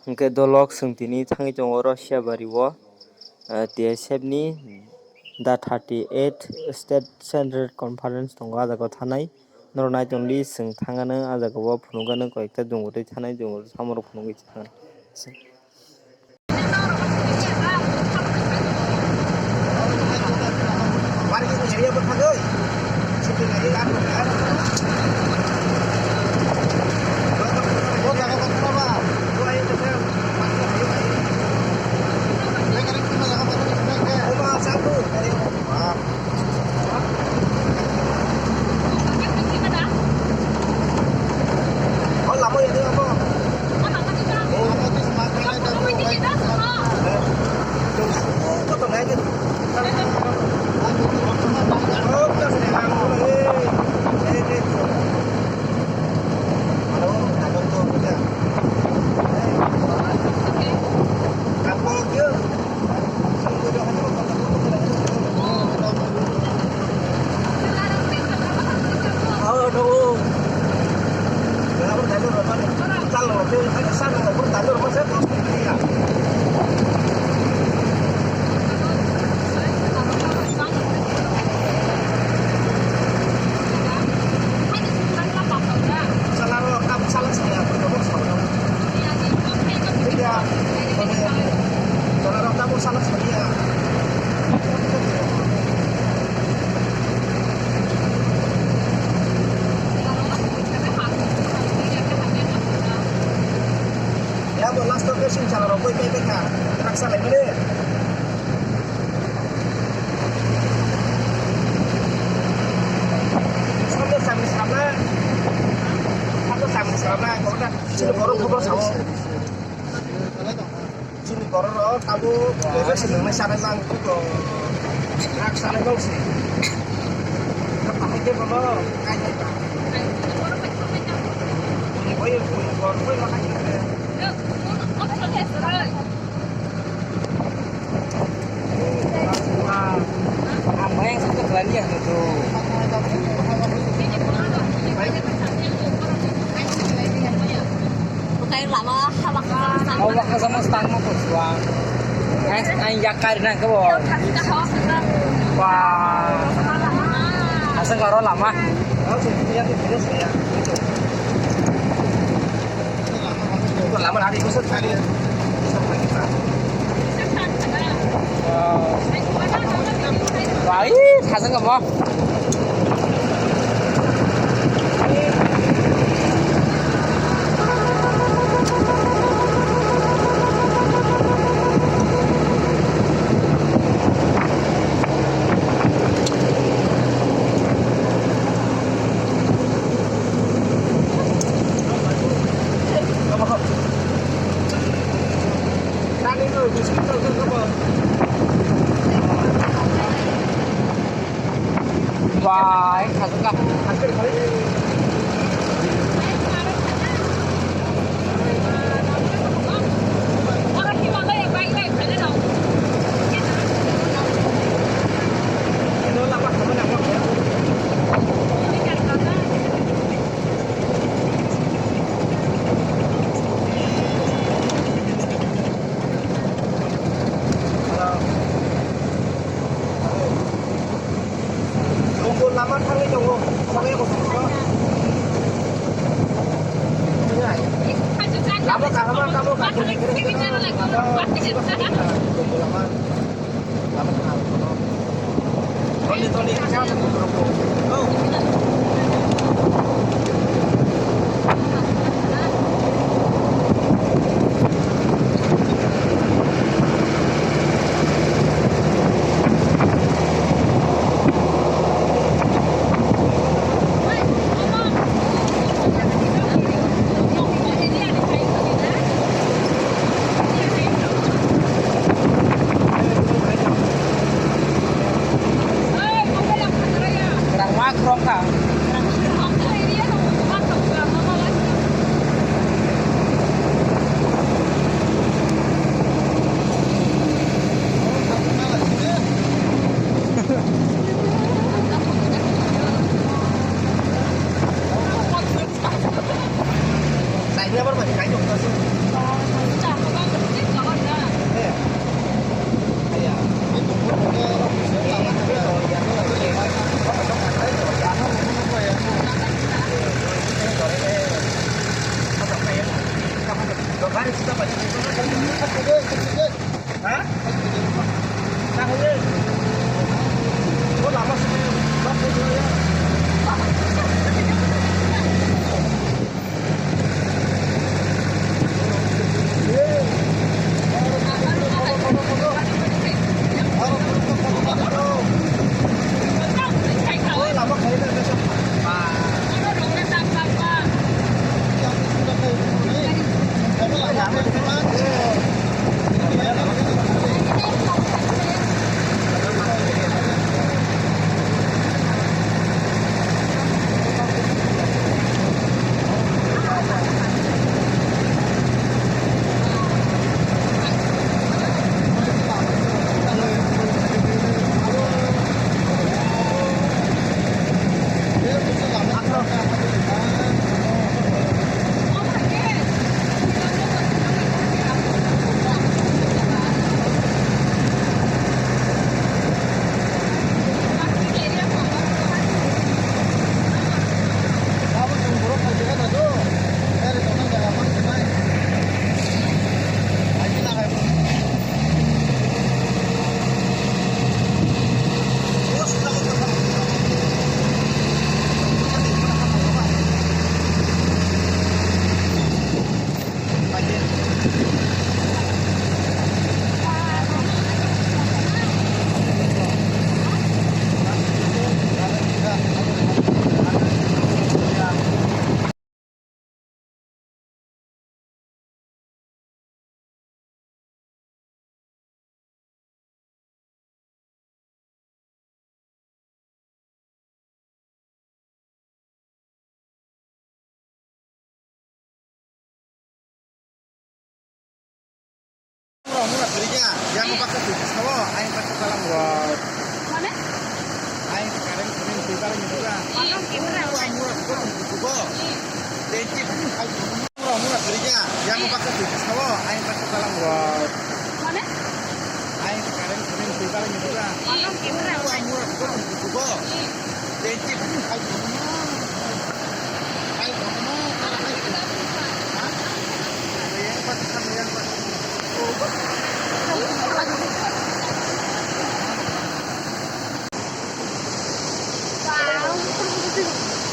Hingke dolok sengtini tangi tongo Russia bariwo TSF ni the 38 State Central Conference tongo ajago thanai nornai tongli seng thangano ajago bo phunukgano koekta jongotui thanai jongo samoro phunugui thangan. Last location cara rokok PPK raksa lagi deh. Sampai sana, kalau dah sini korang kubur sama. Sini korang tahu, kita sini masyarakat bang itu raksa lagi sih. Apa aja kalau kayak apa? Ini korang makan kita. Apa yang satu belanja itu? Awak sama stang mau berjuang. Yang yakar nak ke bawah. Wah. Asal karo lama. Lama hari kusut kali. Wah, hasan kamu. Wah, hasan kamu. Lama kali dong, sampai aku semua. Lama kamu Toli jangan makro berinya, yang mau pakai tuh, sawo, aing pakai dalam Wow. Mana? aing sekarang sering tinggal di juga. Mana gimana? Murah, gua juga. Deci, murah berinya, yang mau pakai tuh, sawo, aing pakai dalam Wow. Mana? aing sekarang sering tinggal di juga. Mana gimana? Murah, gua juga. Deci, aing mau Wow.